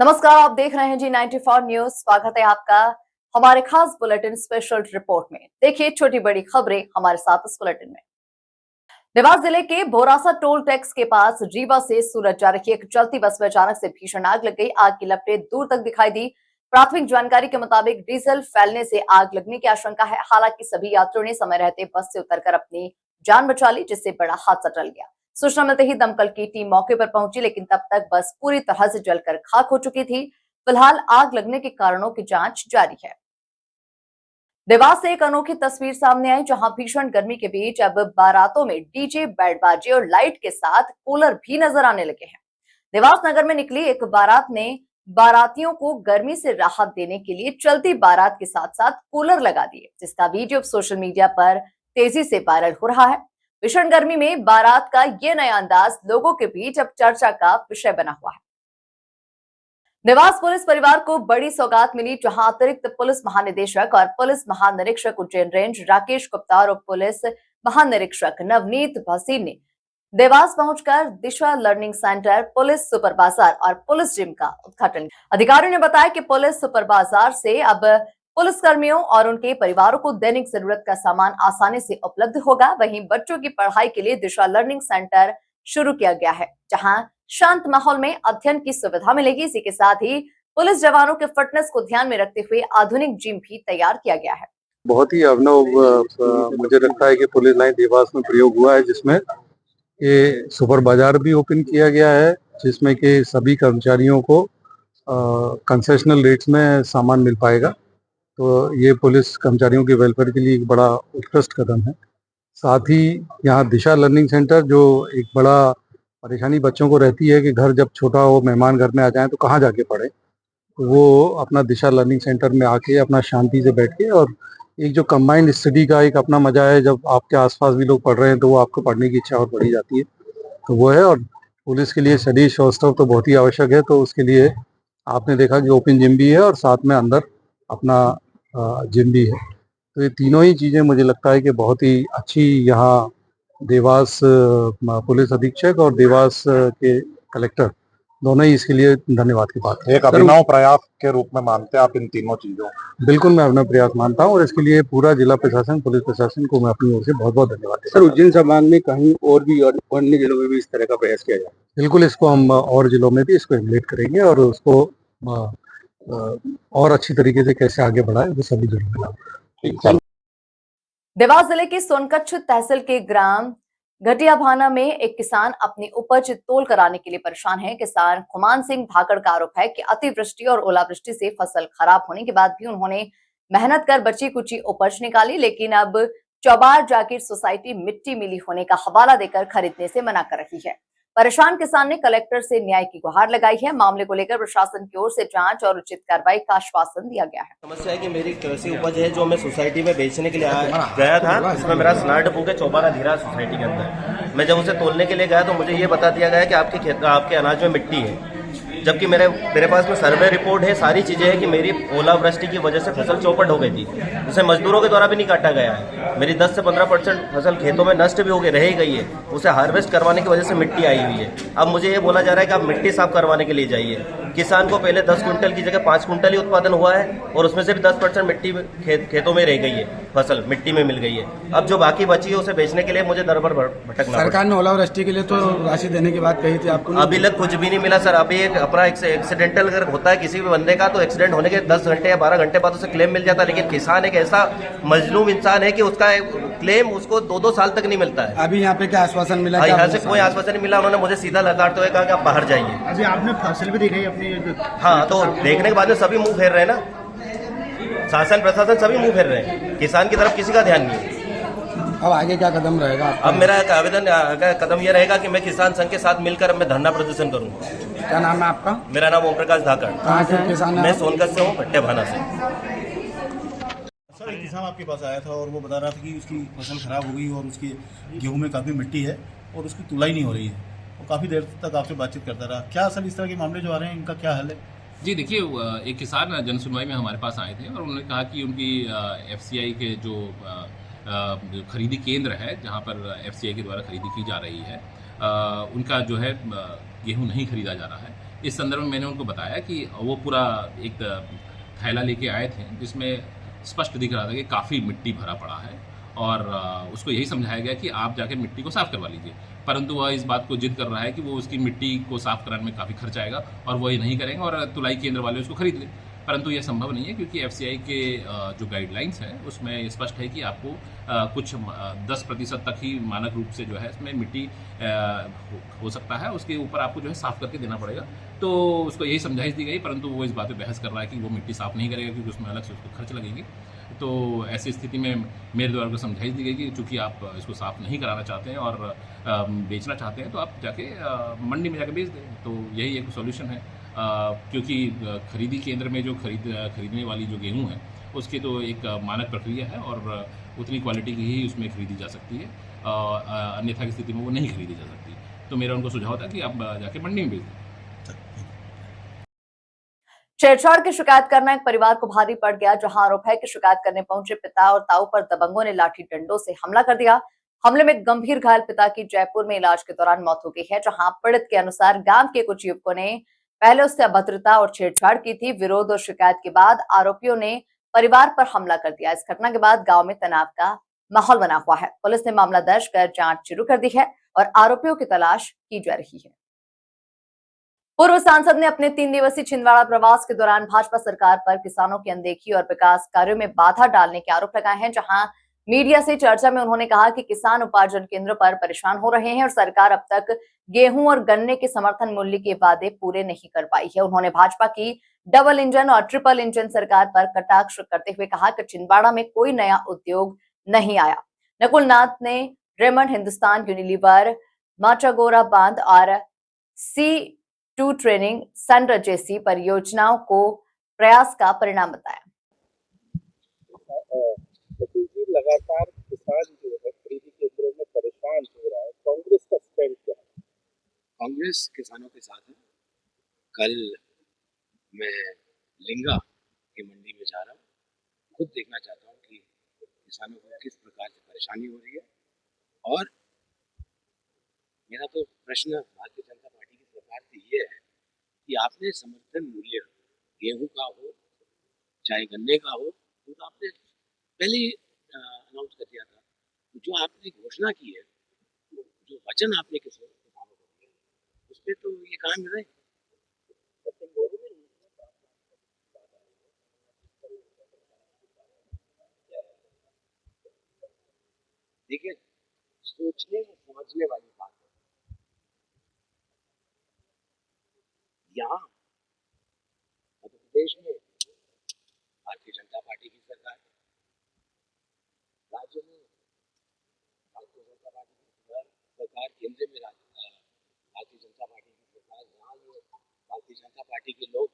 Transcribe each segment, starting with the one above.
नमस्कार, आप देख रहे हैं जी 94 न्यूज। स्वागत है आपका हमारे खास बुलेटिन स्पेशल रिपोर्ट में। देखिए छोटी बड़ी खबरें हमारे साथ इस बुलेटिन में। देवास जिले के भोरासा टोल टैक्स के पास रीवा से सूरत जा रही एक चलती बस में अचानक से भीषण आग लग गई। आग की लपटें दूर तक दिखाई दी। प्राथमिक जानकारी के मुताबिक डीजल फैलने से आग लगने की आशंका है। हालांकि सभी यात्रियों ने समय रहते बस से उतरकर अपनी जान बचा ली, जिससे बड़ा हादसा टल गया। सूचना मिलते ही दमकल की टीम मौके पर पहुंची, लेकिन तब तक बस पूरी तरह से जलकर खाक हो चुकी थी। फिलहाल आग लगने के कारणों की जांच जारी है। देवास से एक अनोखी तस्वीर सामने आई, जहां भीषण गर्मी के बीच अब बारातों में डीजे, बैंड बाजे और लाइट के साथ कूलर भी नजर आने लगे हैं। देवास नगर में निकली एक बारात ने बारातियों को गर्मी से राहत देने के लिए चलती बारात के साथ साथ कूलर लगा दिए, जिसका वीडियो सोशल मीडिया पर तेजी से वायरल हो रहा है। भीषण गर्मी में बारात का ये नया अंदाज लोगों के बीच अब चर्चा का विषय बना हुआ है। देवास पुलिस परिवार को बड़ी सौगात मिली, जहां अतिरिक्त पुलिस महानिदेशक और पुलिस महानिरीक्षक उज्जैन रेंज राकेश गुप्ता और पुलिस महानिरीक्षक नवनीत भसीन ने देवास पहुंचकर दिशा लर्निंग सेंटर, पुलिस सुपर बाजार और पुलिस जिम का उद्घाटन किया। अधिकारियों ने बताया कि पुलिस सुपर बाजार से अब पुलिसकर्मियों और उनके परिवारों को दैनिक जरूरत का सामान आसानी से उपलब्ध होगा। वहीं बच्चों की पढ़ाई के लिए दिशा लर्निंग सेंटर शुरू किया गया है, जहां शांत माहौल में अध्ययन की सुविधा मिलेगी। इसी के साथ ही पुलिस जवानों के फिटनेस को ध्यान में रखते हुए आधुनिक जिम भी तैयार किया गया है। बहुत ही अभिनव मुझे लगता है कि पुलिस लाइन देवास में प्रयोग हुआ है, जिसमें ये सुपर बाजार भी ओपन किया गया है, जिसमें कि सभी कर्मचारियों को कंसेशनल रेट्स में सामान मिल पाएगा। तो ये पुलिस कर्मचारियों के वेलफेयर के लिए एक बड़ा उत्कृष्ट कदम है। साथ ही यहाँ दिशा लर्निंग सेंटर, जो एक बड़ा परेशानी बच्चों को रहती है कि घर जब छोटा हो, मेहमान घर में आ जाएं तो कहाँ जाके पढ़े, तो वो अपना दिशा लर्निंग सेंटर में आके अपना शांति से बैठ के, और एक जो कंबाइंड स्टडी का एक अपना मजा है, जब आपके आसपास भी लोग पढ़ रहे हैं तो वो आपको पढ़ने की इच्छा और बढ़ी जाती है, तो वो है। और पुलिस के लिए शरीर सौष्ठव तो बहुत ही आवश्यक है, तो उसके लिए आपने देखा कि ओपन जिम भी है और साथ में अंदर अपना जिम भी है। तो ये तीनों ही चीज़ें मुझे लगता है कि बहुत ही अच्छी यहाँ देवास पुलिस अधीक्षक और देवास के कलेक्टर दोनों ही इसके लिए धन्यवाद की बात है। एक अभिनव प्रयास के रूप में मानते हैं आप इन तीनों चीजों? बिल्कुल, मैं अभिनव प्रयास मानता हूँ और इसके लिए पूरा जिला प्रशासन, पुलिस प्रशासन को मैं अपनी ओर से बहुत बहुत धन्यवाद देता हूं। सर, उज्जैन संभाग में कहीं और भी और अन्य जिलों में भी इस तरह का प्रयास किया जाए? बिल्कुल, इसको हम और जिलों में भी इसको इम्प्लीमेंट करेंगे और उसको और अच्छी तरीके से कैसे आगे बढ़ाए वो सभी जिलों में। देवास जिले के सोनकच्छ तहसील के ग्राम घटियाभाना में एक किसान अपनी उपज तोल कराने के लिए परेशान है। किसान खुमान सिंह भाकड़ का आरोप है कि अतिवृष्टि और ओलावृष्टि से फसल खराब होने के बाद भी उन्होंने मेहनत कर बची कुची उपज निकाली, लेकिन अब चौबार जागीर सोसाइटी मिट्टी मिली होने का हवाला देकर खरीदने से मना कर रही है। परेशान किसान ने कलेक्टर से न्याय की गुहार लगाई है। मामले को लेकर प्रशासन की ओर से जांच और उचित कार्रवाई का आश्वासन दिया गया है। समस्या है कि मेरी कृषि उपज है जो मैं सोसाइटी में बेचने के लिए गया था, इसमें मेरा स्नार्ड बुक है चौबारा धीरा सोसाइटी के अंदर। मैं जब उसे तोलने के लिए गया तो मुझे ये बता दिया गया कि आपके अनाज में मिट्टी है, जबकि मेरे पास में सर्वे रिपोर्ट है, सारी चीजें हैं कि मेरी ओलावृष्टि की वजह से फसल चौपट हो गई थी, उसे मजदूरों के द्वारा भी नहीं काटा गया है। मेरी 10 से 15% फसल खेतों में नष्ट भी हो गई, रह गई है, उसे हार्वेस्ट करवाने की वजह से मिट्टी आई हुई है। अब मुझे ये बोला जा रहा है कि आप मिट्टी साफ करवाने के लिए जाइए। किसान को पहले 10 क्विंटल की जगह 5 क्विंटल ही उत्पादन हुआ है और उसमें से भी 10% मिट्टी खेतों में रह गई है, फसल मिट्टी में मिल गई है। अब जो बाकी बची है उसे बेचने के लिए मुझे दर भर भटकना। सरकार ने ओलावृष्टि के लिए तो राशि देने की बात कही थी आपको? अभी तक कुछ भी नहीं मिला सर। अभी एक अपना एक्सीडेंटल अगर होता है किसी भी बंदे का, तो एक्सीडेंट होने के 10 घंटे या 12 घंटे बाद उसे क्लेम मिल जाता है, लेकिन किसान एक ऐसा मजलूम इंसान है कि उसका क्लेम उसको 2-2 साल तक नहीं मिलता है। अभी यहाँ पे क्या आश्वासन मिला? यहाँ से कोई आश्वासन नहीं मिला। उन्होंने मुझे सीधा लताड़ते हुए कहा कि आप बाहर जाइए। अभी आपने फसल भी दिखाई अपनी? हाँ, तो देखने के बाद में सभी मुंह फेर रहे हैं ना, शासन प्रशासन सभी मुंह फेर रहे हैं, किसान की तरफ किसी का ध्यान नहीं है। अब आगे क्या कदम रहेगा? अब मेरा कदम यह रहेगा कि मैं किसान संघ के साथ मिलकर मैं धरना प्रदर्शन करूंगा। क्या नाम है आपका? मेरा नाम ओम प्रकाश धाकड़। कहाँ से किसान है? मैं सोनकच्छ से हूँ, भट्टेभाना से। सर, एक किसान आपके पास आया था और वो बता रहा था कि उसकी फसल खराब हो गई और उसकी गेहूं में काफ़ी मिट्टी है और उसकी तुलाई नहीं हो रही है, और काफ़ी देर तक आपसे बातचीत करता रहा। क्या असल इस तरह के मामले जो आ रहे हैं, इनका क्या हल है? जी देखिए, एक किसान जन सुनवाई में हमारे पास आए थे और उन्होंने कहा कि उनकी एफसीआई के जो खरीदी केंद्र है, जहां पर एफसीआई के द्वारा खरीदी की जा रही है, उनका जो है गेहूं नहीं खरीदा जा रहा है। इस संदर्भ में मैंने उनको बताया कि वो पूरा एक थैला लेके आए थे जिसमें स्पष्ट दिख रहा था कि काफ़ी मिट्टी भरा पड़ा है और उसको यही समझाया गया कि आप जाके मिट्टी को साफ़ करवा लीजिए, परंतु वह इस बात को जिद कर रहा है कि वो उसकी मिट्टी को साफ़ कराने में काफ़ी खर्च आएगा और वो ये नहीं करेंगे और तुलाई केंद्र वाले उसको खरीद लें। परंतु यह संभव नहीं है क्योंकि एफसीआई के जो गाइडलाइंस हैं उसमें स्पष्ट है कि आपको कुछ 10% तक ही मानक रूप से जो है इसमें मिट्टी हो सकता है, उसके ऊपर आपको जो है साफ़ करके देना पड़ेगा। तो उसको यही समझाइश दी गई, परंतु वो इस बात पे बहस कर रहा है कि वो मिट्टी साफ़ नहीं करेगा क्योंकि उसमें अलग से उसको खर्च लगेगी। तो ऐसी स्थिति में मेरे द्वारा को समझाइश दी गई कि चूँकि आप इसको साफ़ नहीं कराना चाहते हैं और बेचना चाहते हैं तो आप जाके मंडी में जाके बेच दें। तो यही एक सॉल्यूशन है, क्योंकि खरीदी केंद्र में जो खरीदने वाली जो गेहूँ है उसकी तो एक मानक प्रक्रिया है और उतनी क्वालिटी की ही उसमें खरीदी जा सकती है, अन्यथा की स्थिति में वो नहीं खरीदी जा सकती। तो मेरा उनको सुझाव था कि आप जाके मंडी में बेच दें। छेड़छाड़ की शिकायत करना एक परिवार को भारी पड़ गया, जहां आरोप है कि शिकायत करने पहुंचे पिता और ताऊ पर दबंगों ने लाठी डंडों से हमला कर दिया। हमले में गंभीर घायल पिता की जयपुर में इलाज के दौरान मौत हो गई है, जहां पीड़ित के अनुसार गांव के कुछ युवकों ने पहले उससे अभद्रता और छेड़छाड़ की थी। विरोध और शिकायत के बाद आरोपियों ने परिवार पर हमला कर दिया। इस घटना के बाद गांव में तनाव का माहौल बना हुआ है। पुलिस ने मामला दर्ज कर जांच शुरू कर दी है और आरोपियों की तलाश की जा रही है। पूर्व सांसद ने अपने 3 दिवसीय छिंदवाड़ा प्रवास के दौरान भाजपा सरकार पर किसानों की अनदेखी और विकास कार्यों में बाधा डालने के आरोप लगाए हैं, जहां मीडिया से चर्चा में उन्होंने कहा कि किसान उपार्जन केंद्रों पर परेशान हो रहे हैं और सरकार अब तक गेहूं और गन्ने के समर्थन मूल्य के वादे पूरे नहीं कर पाई है। उन्होंने भाजपा की डबल इंजन और ट्रिपल इंजन सरकार पर कटाक्ष करते हुए कहा कि छिंदवाड़ा में कोई नया उद्योग नहीं आया। नकुल नाथ ने रेमंड हिंदुस्तान यूनिलीवर, माचागोरा बांध और C2 ट्रेनिंग सेंटर जैसी परियोजनाओं को प्रयास का परिणाम बताया। लगातार किसान जो है खरीदी केंद्रों में परेशान हो रहा है, कांग्रेस का स्टैंड क्या है? कांग्रेस किसानों के साथ है। कल मैं लिंगा की मंडी में जा रहा हूँ, खुद देखना चाहता हूँ कि किसानों को किस प्रकार से परेशानी हो रही है। और मेरा तो प्रश्न भारतीय जनता पार्टी की सरकार से ये है कि आपने समर्थन मूल्य गेहूं का हो चाहे गन्ने का हो तो आपने पहले ही अनाउंस कर दिया था। जो आपने घोषणा की है, जो वचन आपने किसानों को दिया, उस पर तो ये काम है। देखिए, सोचने और समझने वाली बात है। यहाँ मध्य प्रदेश में भारतीय जनता पार्टी की सरकार, राज्य में भारतीय जनता पार्टी की सरकार, केंद्र में भारतीय जनता पार्टी की सरकार, यहाँ ये भारतीय जनता पार्टी के लोग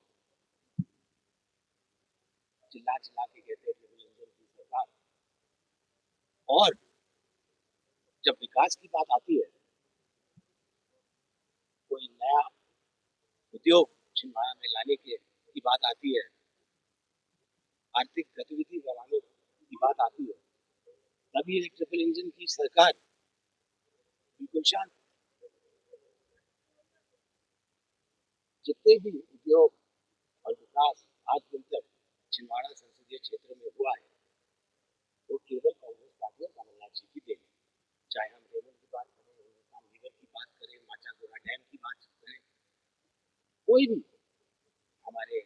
चिल्ला चिल्ला के कहते हैं ट्रिपल इंजन की सरकार। और जब विकास की बात आती है, कोई नया उद्योग छिंदवाड़ा में लाने की बात आती है, आर्थिक गतिविधि बढ़ाने की बात आती है, तभी एक ट्रिपल इंजन की सरकार बिल्कुल शांत। जितने भी उद्योग और विकास आज दिन तक छिंदवाड़ा संसदीय क्षेत्र में हुआ है, वो केवल कांग्रेस पार्टी और कमलनाथ जी की देन है। चाहे हम रेमंड की बात करें, हिंदुस्तान लीवर की बात करें, माचागोरा डैम की बात करें, कोई भी हमारे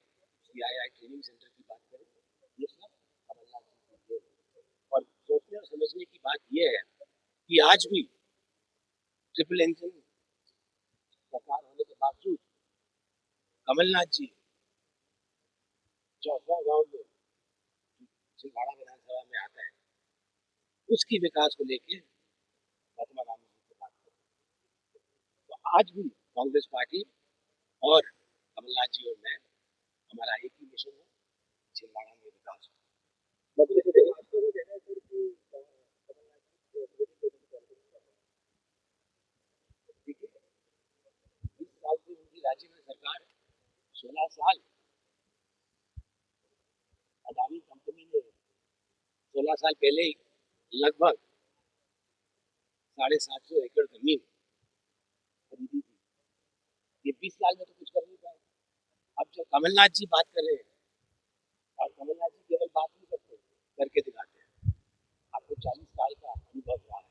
CII ट्रेनिंग सेंटर की बात करें, ये सब कमलनाथ जी की देन है। और सोचने और समझने की बात यह है कि आज भी ट्रिपल इंजन सरकार होने के बावजूद कमलनाथ जी चौथा गांव में छिंदवाड़ा विधानसभा में आता है, उसकी विकास को लेके महात्मा गांधी जी से बात करें। तो आज भी कांग्रेस पार्टी और कमलनाथ जी और मैं, हमारा एक ही मिशन है, छिंदवाड़ा में विकास हो। देखिए, 20 साल की उनकी राज्य में सरकार है, 16 साल अदानी कंपनी ने 16 साल पहले ही लगभग 750 एकड़ जमीन खरीदी थी। ये 20 साल में तो कुछ कर नहीं पाए। अब जो कमलनाथ जी बात कर रहे हैं, और कमलनाथ जी केवल बात नहीं करते, करके दिखाते हैं। आपको 40 साल का अनुभव रहा है।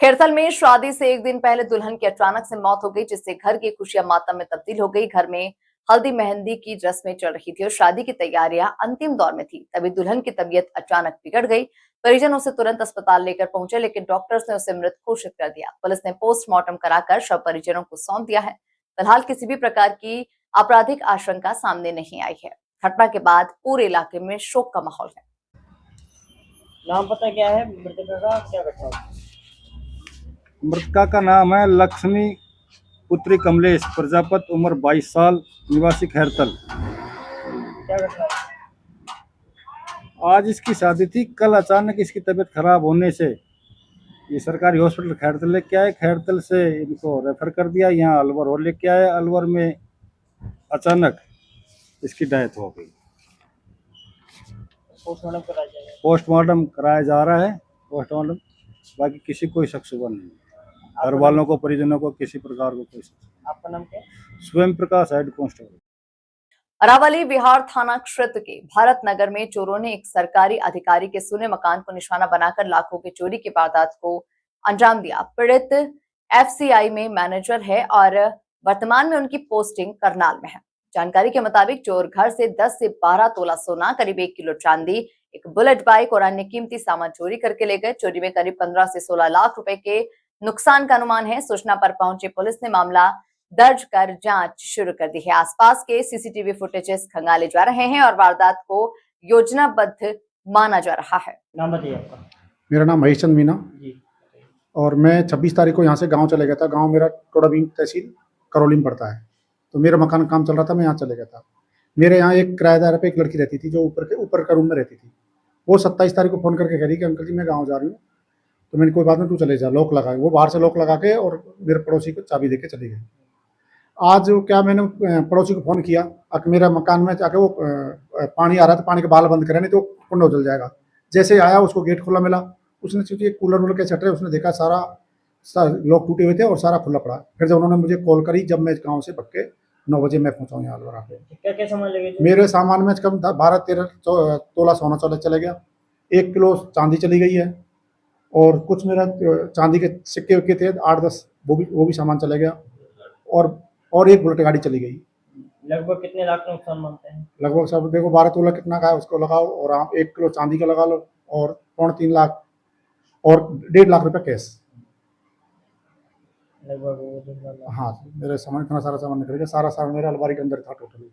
खैरथल में शादी से एक दिन पहले दुल्हन की अचानक से मौत हो गई, जिससे घर की खुशियां मातम में तब्दील हो गई। घर में हल्दी मेहंदी की रस्में चल रही थी और शादी की तैयारियां अंतिम दौर में थी। तभी दुल्हन की तबीयत अचानक बिगड़ गई। परिजन उसे तुरंत अस्पताल लेकर पहुंचे, लेकिन डॉक्टर्स ने उसे मृत घोषित कर दिया। पुलिस ने पोस्टमार्टम कराकर शव परिजनों को सौंप दिया है। फिलहाल किसी भी प्रकार की आपराधिक आशंका सामने नहीं आई है। घटना के बाद पूरे इलाके में शोक का माहौल है। नाम पता क्या है मृतका का, क्या घटना हुई? मृतका का नाम है लक्ष्मी पुत्री कमलेश प्रजापत, उम्र 22 साल, निवासी खैरतल। क्या घटना हुई? आज इसकी शादी थी। कल अचानक इसकी तबीयत खराब होने से ये सरकारी हॉस्पिटल खैरतल लेके आए। खैरतल से इनको रेफर कर दिया, यहाँ अलवर और लेके आए। अलवर में अचानक इसकी डेथ हो गई। पोस्टमार्टम कराया जाएगा। पोस्टमार्टम कराया जा रहा है। पोस्टमार्टम बाकी किसी कोई शक शुबा नहीं, घर वालों को परिजनों को किसी प्रकार को कोई शक। आपका नाम क्या है? स्वयं प्रकाश, हेड कांस्टेबल। अरावली विहार थाना क्षेत्र के भारत नगर में चोरों ने एक सरकारी अधिकारी के सुने मकान को निशाना बनाकर लाखों की चोरी की वारदात को अंजाम दिया। पीड़ित एफसीआई में मैनेजर है और वर्तमान में उनकी पोस्टिंग करनाल में है। जानकारी के मुताबिक चोर घर से 10 से 12 तोला सोना, करीब 1 किलो चांदी, एक बुलेट बाइक और अन्य कीमती सामान चोरी करके ले गए। चोरी में करीब 15 से 16 लाख रुपए के नुकसान का अनुमान है। सूचना पर पहुंची पुलिस ने मामला दर्ज कर जांच शुरू कर दी है। आसपास के सीसीटीवी फुटेजेस खंगाले जा रहे हैं और वारदात को योजनाबद्ध माना जा रहा है। नाम बताइए आपका। मेरा नाम महेश चंद मीना जी। और मैं 26 तारीख को यहाँ से गांव चले गया था। गांव मेरा टोडाभीम तहसील करौली में पड़ता है। तो मेरा मकान काम चल रहा था, मैं यहाँ चले गया था। मेरे यहाँ एक किराएदार पे एक लड़की रहती थी जो ऊपर का रूम में रहती थी। वो 27 तारीख को फ़ोन करके कह रही कि अंकल जी मैं गाँव जा रही हूँ। तो मैंने कोई बात नहीं, तू चले जा, लॉक लगा। वो बाहर से लॉक लगा के और मेरे पड़ोसी को चाबी दे के चली गई। आज क्या मैंने पड़ोसी को फ़ोन किया कि मेरा मकान में जाके वो पानी आ रहा था, पानी के बाल बंद करें नहीं तो कुंडा जल जाएगा। जैसे आया उसको गेट खुला मिला। उसने सोची कूलर वूलर के चट रहे, उसने देखा सारा लॉक टूटे हुए थे और सारा खुला पड़ा। फिर जब उन्होंने मुझे कॉल करी, जब मैं गाँव से भग के 9 बजे मैं पहुँचा हूँ यहाँ अलवर पे। क्या क्या सामान लगे थे? मेरे सामान में कम 12-13 तोला सोना चले गया, 1 किलो चांदी चली गई है और कुछ मेरा चांदी के सिक्के विक्के थे 8-10, वो भी सामान चले गया और एक बुलेट गाड़ी चली गई। लगभग कितने लाख का नुकसान मानते हैं? लगभग सब देखो 12 तोला कितना का है उसको लगाओ और आप 1 किलो चांदी का लगा लो और 3.5 लाख और 1.5 लाख रुपए कैश। लगभग हाँ, मेरे सामान इतना सारा सामान निकल गया। सारा सामान मेरा अलमारी के अंदर था टोटली।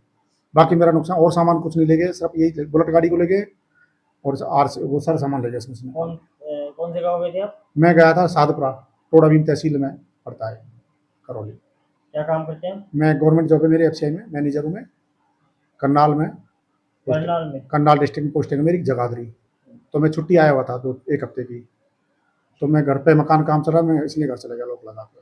बाकी मेरा नुकसान और सामान कुछ नहीं ले गए, सिर्फ यही बुलेट गाड़ी को ले गए और वो सारा सामान ले गए इसमें। कौन से गाँव गए थे आप? मैं गया था साधपुरा, टोडाभीम तहसील में पड़ता है करौली। क्या काम करते हैं? मैं गवर्नमेंट जॉब है मेरे एफसीआई में, मैनेजर हूँ मैं करनाल में। करनाल डिस्ट्रिक्ट में पोस्टिंग है मेरी जगाधरी। तो मैं छुट्टी आया हुआ था 1 हफ्ते की। तो मैं घर पे मकान काम चल रहा, मैं इसलिए घर चले गया लोग लगा कर।